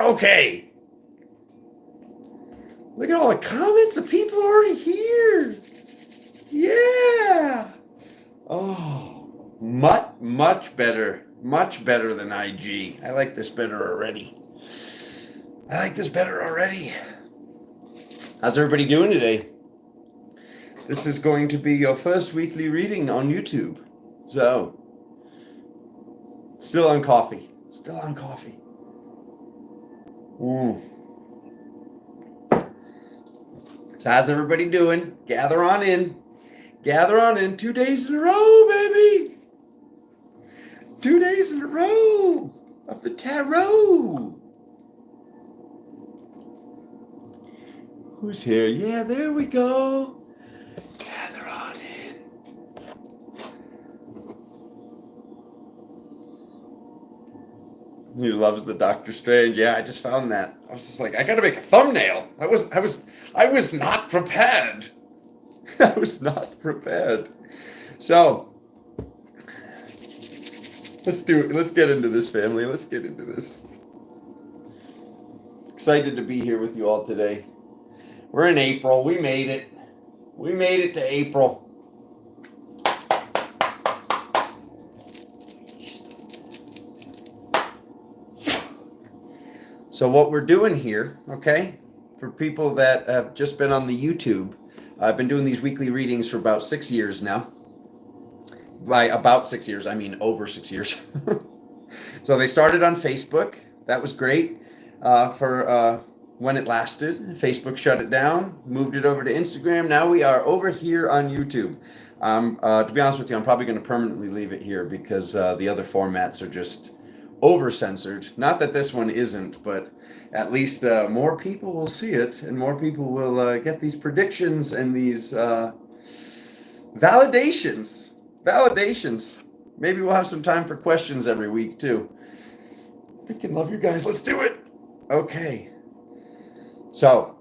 Okay. Look at all the comments. The people are already here. Yeah. Oh, much better. Much better than IG. I like this better already. How's everybody doing today? This is going to be your first weekly reading on YouTube. So, still on coffee. Mm. So how's everybody doing? Gather on in. 2 days in a row, baby. 2 days in a row of the tarot. Who's here? Yeah, there we go. Gather on in. He loves the Doctor Strange. Yeah, I just found that. I was just like, I gotta make a thumbnail. I was not prepared. I was not prepared. So let's do it. Let's get into this, family. Let's get into this. Excited to be here with you all today. We're in April. We made it. We made it to April. So what we're doing here, okay, for people that have just been on the YouTube, I've been doing these weekly readings for about 6 years now. By about 6 years, I mean over 6 years. So they started on Facebook. That was great for when it lasted. Facebook shut it down, moved it over to Instagram. Now we are over here on YouTube. To be honest with you, I'm probably going to permanently leave it here because the other formats are just over-censored. Not that this one isn't, but at least more people will see it and more people will get these predictions and these validations. Maybe we'll have some time for questions every week too. Freaking love you guys. Let's do it. Okay. So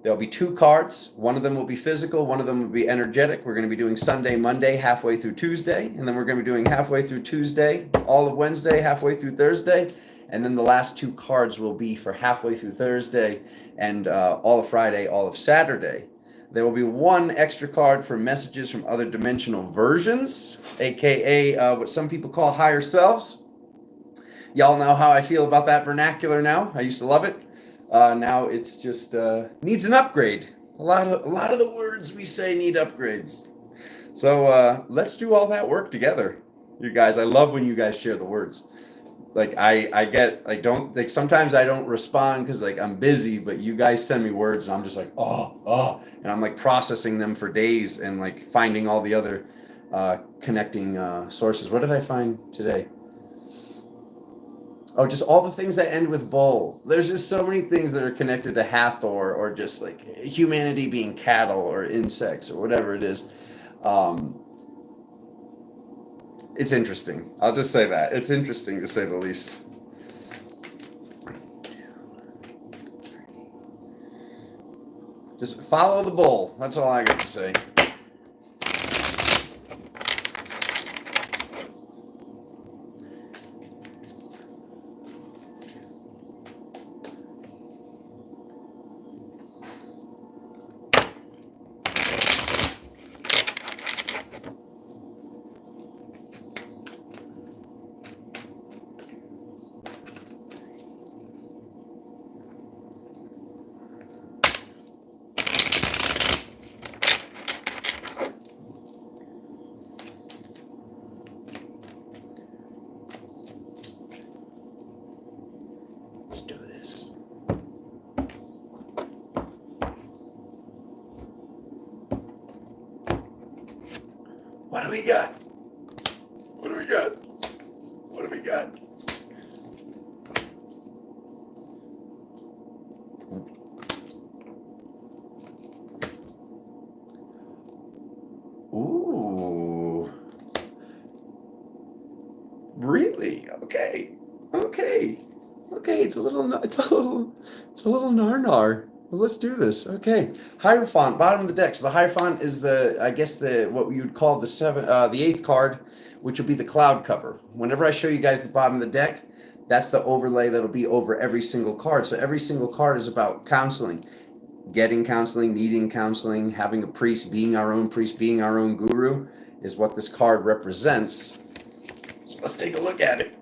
there'll be 2 cards. One of them will be physical. One of them will be energetic. We're going to be doing Sunday, Monday, halfway through Tuesday. And then we're going to be doing halfway through Tuesday, all of Wednesday, halfway through Thursday. And then the last 2 cards will be for halfway through Thursday and all of Friday, all of Saturday. There will be 1 extra card for messages from other dimensional versions, aka what some people call higher selves. Y'all know how I feel about that vernacular now. I used to love it. Now it's just needs an upgrade. A lot of the words we say need upgrades. So let's do all that work together, you guys. I love when you guys share the words. Like I get like don't like sometimes I don't respond because like I'm busy, but you guys send me words and I'm just like oh, and I'm like processing them for days and like finding all the other connecting sources. What did I find today? Oh, just all the things that end with bull. There's just so many things that are connected to Hathor or just like humanity being cattle or insects or whatever it is. Um, it's interesting. I'll just say that. It's interesting to say the least. Just follow the bull. That's all I got to say. Let's do this. What do we got? What do we got? What do we got? Ooh. Really? Okay. Okay. Okay, it's a little Narnar. Well, let's do this. Okay. Hierophant, bottom of the deck. So the Hierophant is I guess what we would call the 8th card, which will be the cloud cover. Whenever I show you guys the bottom of the deck, That's the overlay that'll be over every single card. So every single card is about counseling, getting counseling, needing counseling, having a priest, being our own guru is what this card represents. So let's take a look at it.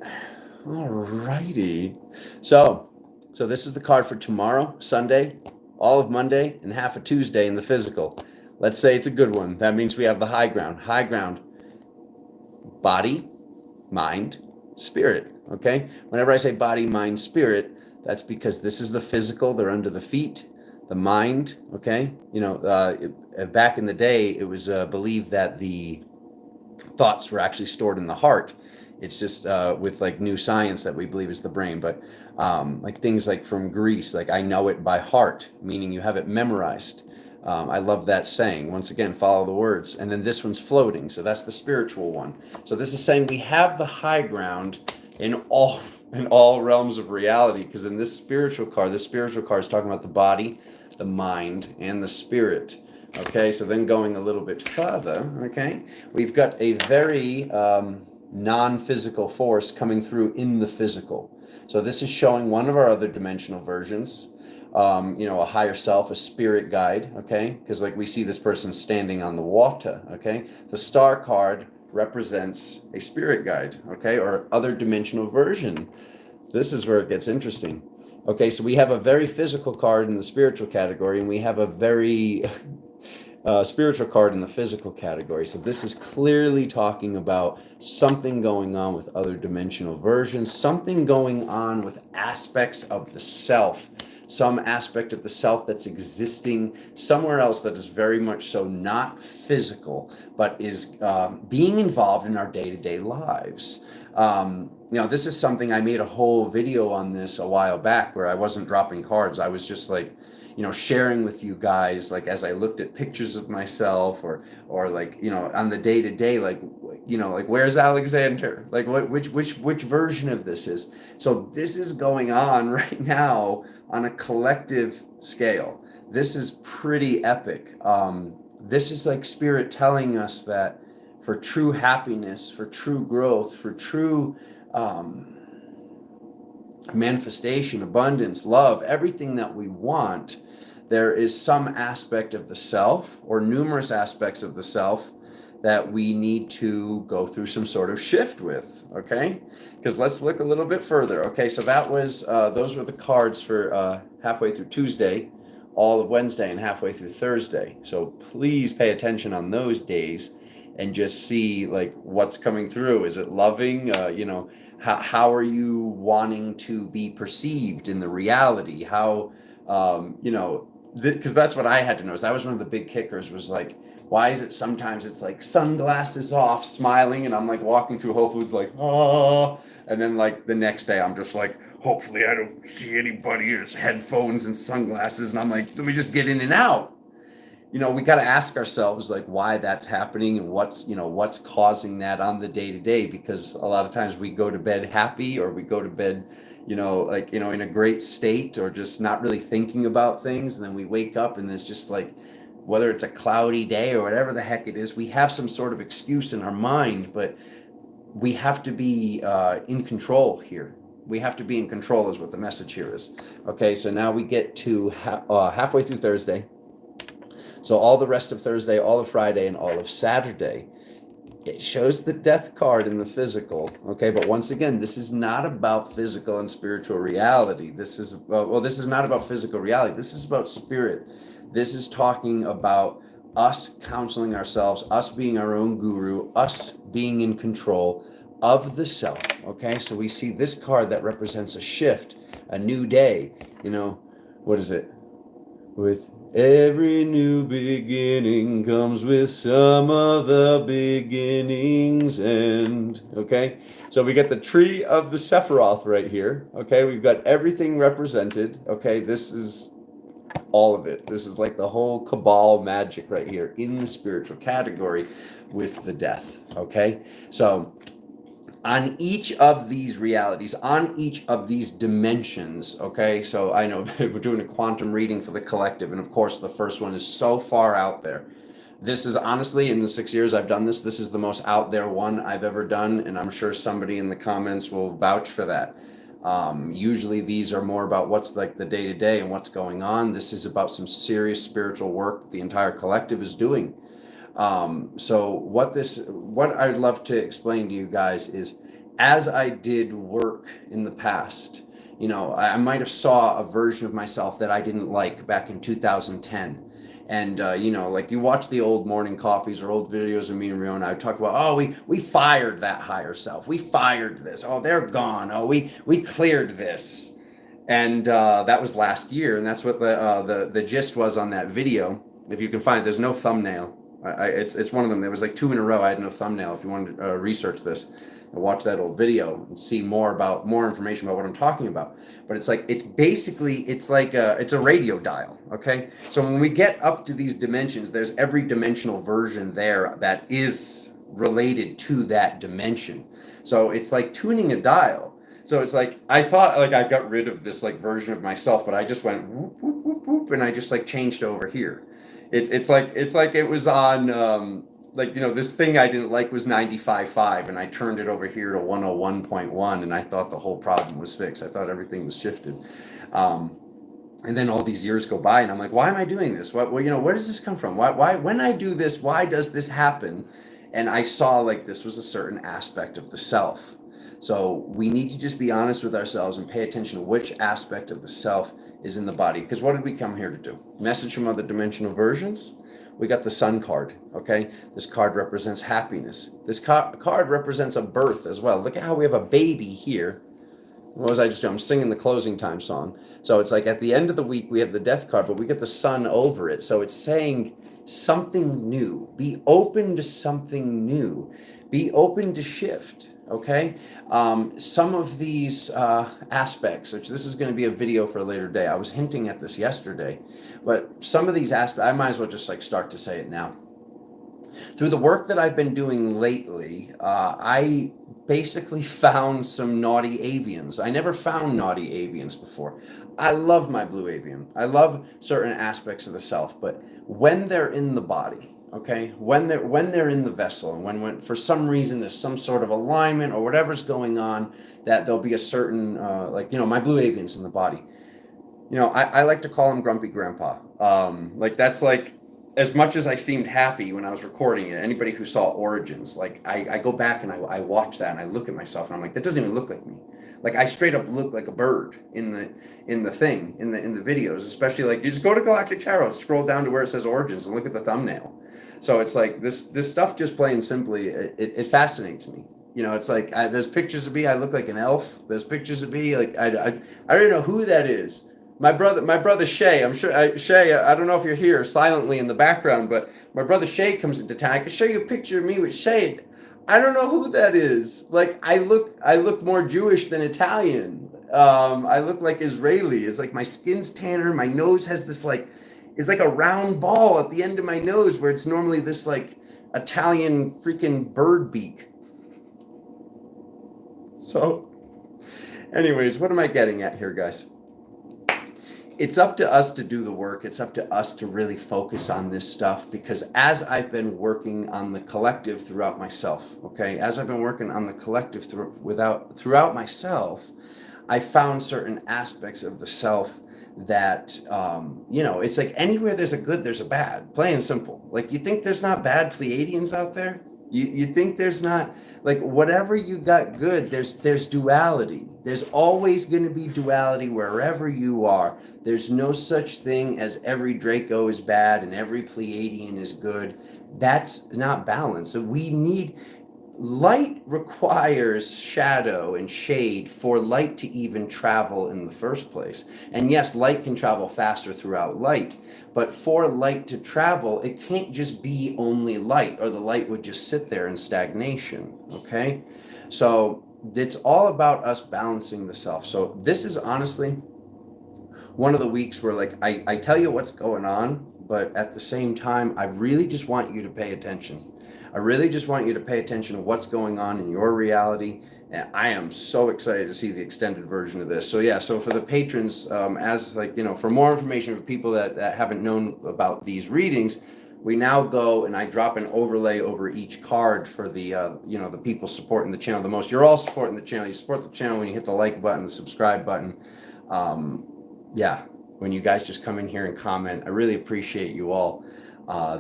All righty. So this is the card for tomorrow, Sunday, all of Monday, and half of Tuesday in the physical. Let's say it's a good one. That means we have the high ground. High ground, body, mind, spirit. Okay? Whenever I say body, mind, spirit, that's because this is the physical. They're under the feet. The mind, okay? Back in the day, it was believed that the thoughts were actually stored in the heart. It's just with like new science that we believe is the brain. But like things like from Greece, like I know it by heart, meaning you have it memorized. I love that saying. Once again, follow the words. And then this one's floating. So that's the spiritual one. So this is saying we have the high ground in all realms of reality, because in this spiritual card is talking about the body, the mind, and the spirit. Okay, so then going a little bit further, okay, we've got a very non-physical force coming through in the physical. So this is showing one of our other dimensional versions, a higher self, a spirit guide, okay, because like we see this person standing on the water, okay. The star card represents a spirit guide, okay, or other dimensional version. This is where it gets interesting. Okay, so we have a very physical card in the spiritual category, and we have a very spiritual card in the physical category. So this is clearly talking about something going on with other dimensional versions, something going on with aspects of the self, some aspect of the self that's existing somewhere else that is very much so not physical, but is being involved in our day-to-day lives. This is something I made a whole video on this a while back where I wasn't dropping cards. I was just like, sharing with you guys, like as I looked at pictures of myself or like, on the day to day, like, like where's Alexander? Like which version of this is? So this is going on right now on a collective scale. This is pretty epic. This is like spirit telling us that for true happiness, for true growth, for true manifestation, abundance, love, everything that we want, there is some aspect of the self or numerous aspects of the self that we need to go through some sort of shift with, okay? Because let's look a little bit further. Okay, so that was those were the cards for halfway through Tuesday, all of Wednesday, and halfway through Thursday. So please pay attention on those days and just see like what's coming through. Is it loving? How are you wanting to be perceived in the reality? How because that's what I had to notice. That was one of the big kickers, was like, why is it sometimes it's like sunglasses off, smiling, and I'm like walking through Whole Foods like, oh, and then like the next day I'm just like, hopefully I don't see anybody. There's headphones and sunglasses, and I'm like, let me just get in and out. We got to ask ourselves like why that's happening and what's causing that on the day to day, because a lot of times we go to bed happy, or we go to bed in a great state, or just not really thinking about things, and then we wake up and there's just like, whether it's a cloudy day or whatever the heck it is, we have some sort of excuse in our mind, but we have to be in control here. We have to be in control is what the message here is. Okay, so now we get to halfway through Thursday. So all the rest of Thursday, all of Friday, and all of Saturday, it shows the death card in the physical. Okay, but once again, this is not about physical and spiritual reality. This is not about physical reality. This is about spirit. This is talking about us counseling ourselves, us being our own guru, us being in control of the self. Okay, so we see this card that represents a shift, a new day. What is it? With every new beginning comes with some other beginning's end. Okay, so we get the tree of the Sephiroth right here. Okay, we've got everything represented. Okay, this is all of it. This is like the whole cabal magic right here in the spiritual category with the death. Okay, so on each of these realities, on each of these dimensions, okay, so I know we're doing a quantum reading for the collective, and of course the first one is so far out there. This is honestly, in the 6 years I've done this is the most out there one I've ever done, and I'm sure somebody in the comments will vouch for that. Usually these are more about what's like the day to day and what's going on. This is about some serious spiritual work that the entire collective is doing. So what I'd love to explain to you guys is, as I did work in the past, I might have saw a version of myself that I didn't like back in 2010. And like you watch the old morning coffees or old videos of me and Riona, I talk about, oh, we fired that higher self. We fired this. Oh, they're gone. Oh, we cleared this. And that was last year, and that's what the gist was on that video. If you can find it, there's no thumbnail. It's one of them. There was like 2 in a row. I had no thumbnail. If you wanted to research this, watch that old video and see more information about what I'm talking about. But it's like it's a radio dial. Okay, so when we get up to these dimensions, there's every dimensional version there that is related to that dimension. So it's like tuning a dial. So it's like I thought like I got rid of this like version of myself, but I just went whoop whoop whoop whoop, and I just like changed over here. It's like it was on this thing I didn't like was 95.5, and I turned it over here to 101.1, and I thought the whole problem was fixed. I thought everything was shifted. And then all these years go by, and I'm like, why am I doing this? Where does this come from? Why when I do this, why does this happen? And I saw like this was a certain aspect of the self. So we need to just be honest with ourselves and pay attention to which aspect of the self is in the body. Because what did we come here to do? Message from other dimensional versions. We got the sun card, okay? This card represents happiness. This card represents a birth as well. Look at how we have a baby here. What was I just doing? I'm singing the closing time song. So it's like at the end of the week, we have the death card, but we get the sun over it. So it's saying something new. Be open to something new. Be open to shift. Okay, some of these aspects, which this is going to be a video for a later day. I was hinting at this yesterday, but some of these aspects, I might as well just like start to say it now. Through the work that I've been doing lately, I basically found some naughty avians. I never found naughty avians before. I love my blue avian. I love certain aspects of the self, but when they're in the body, okay, when they're in the vessel, and when for some reason there's some sort of alignment or whatever's going on, that there'll be a certain my blue avian's in the body. I like to call him Grumpy Grandpa. That's like, as much as I seemed happy when I was recording it, anybody who saw Origins, like I go back and I watch that and I look at myself and I'm like, that doesn't even look like me. Like I straight up look like a bird in the videos, especially like you just go to Galactic Tarot, scroll down to where it says Origins and look at the thumbnail. So it's like this stuff, just plain simply, it fascinates me. It's like there's pictures of me, I look like an elf. There's pictures of me, like I don't know who that is. My brother Shay. I'm sure Shay. I don't know if you're here silently in the background, but my brother Shay comes into town. I can show you a picture of me with Shay. I don't know who that is. Like I look more Jewish than Italian. I look like Israeli. It's like my skin's tanner. My nose has this it's like a round ball at the end of my nose where it's normally this like Italian freaking bird beak. So, anyways, what am I getting at here, guys? It's up to us to do the work. It's up to us to really focus on this stuff, because as I've been working on the collective throughout myself, okay, as I've been working on the collective throughout myself, I found certain aspects of the self that, it's like anywhere there's a good, there's a bad, plain and simple. Like you think there's not bad Pleiadians out there? You think there's not, like whatever you got good, there's duality. There's always going to be duality wherever you are. There's no such thing as every Draco is bad and every Pleiadian is good. That's not balance. So we need, light requires shadow and shade for light to even travel in the first place. And yes, light can travel faster throughout light, but for light to travel, it can't just be only light, or the light would just sit there in stagnation, okay? So it's all about us balancing the self. So this is honestly one of the weeks where like I tell you what's going on, but at the same time, I really just want you to pay attention. I really just want you to pay attention to what's going on in your reality. And I am so excited to see the extended version of this. So yeah, so for the patrons, for more information for people that haven't known about these readings, we now go and I drop an overlay over each card for the the people supporting the channel the most. You're all supporting the channel. You support the channel when you hit the like button, the subscribe button. Yeah, when you guys just come in here and comment, I really appreciate you all.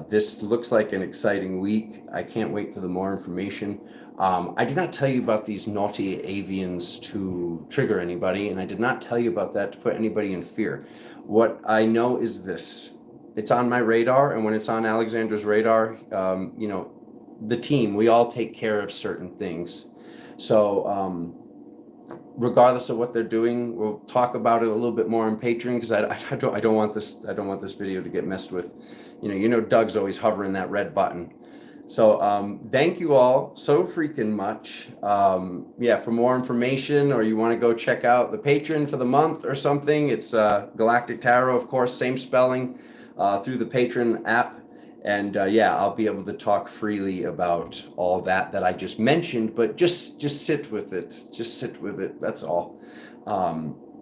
This looks like an exciting week. I can't wait for the more information. I did not tell you about these naughty avians to trigger anybody, and I did not tell you about that to put anybody in fear. What I know is this. It's on my radar, and when it's on Alexandra's radar, the team, we all take care of certain things. So regardless of what they're doing, we'll talk about it a little bit more on Patreon, because I don't want this video to get messed with. Doug's always hovering that red button. So thank you all so freaking much. For more information, or you want to go check out the Patreon for the month or something, it's Galactic Tarot, of course, same spelling, through the Patreon app. And I'll be able to talk freely about all that I just mentioned, but just sit with it. Just sit with it. That's all.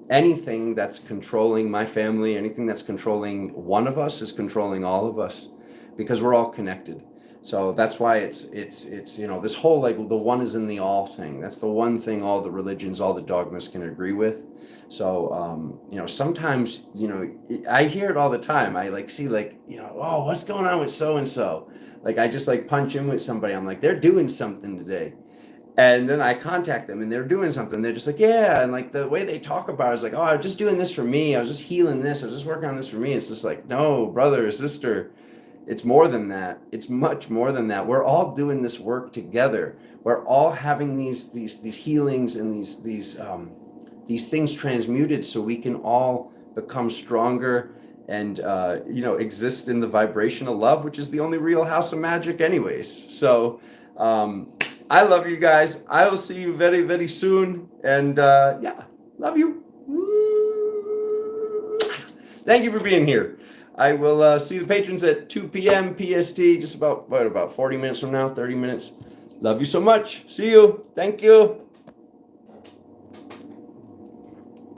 Anything that's controlling my family, anything that's controlling one of us is controlling all of us, because we're all connected. So that's why it's this whole, like, the one is in the all thing. That's the one thing all the religions, all the dogmas can agree with. So sometimes I hear it all the time. I see oh, what's going on with so and so? Like, I just punch in with somebody. I'm like, they're doing something today. And then I contact them and they're doing something. They're just like, yeah. And the way they talk about it is like, oh, I was just doing this for me. I was just healing this. I was just working on this for me. It's just like, no, brother or sister, it's more than that. It's much more than that. We're all doing this work together. We're all having these healings and these things transmuted, so we can all become stronger and exist in the vibration of love, which is the only real house of magic anyways. So I love you guys. I will see you very, very soon. And love you. Thank you for being here. I will see the patrons at 2 p.m. PST, just about 40 minutes from now, 30 minutes. Love you so much. See you. Thank you.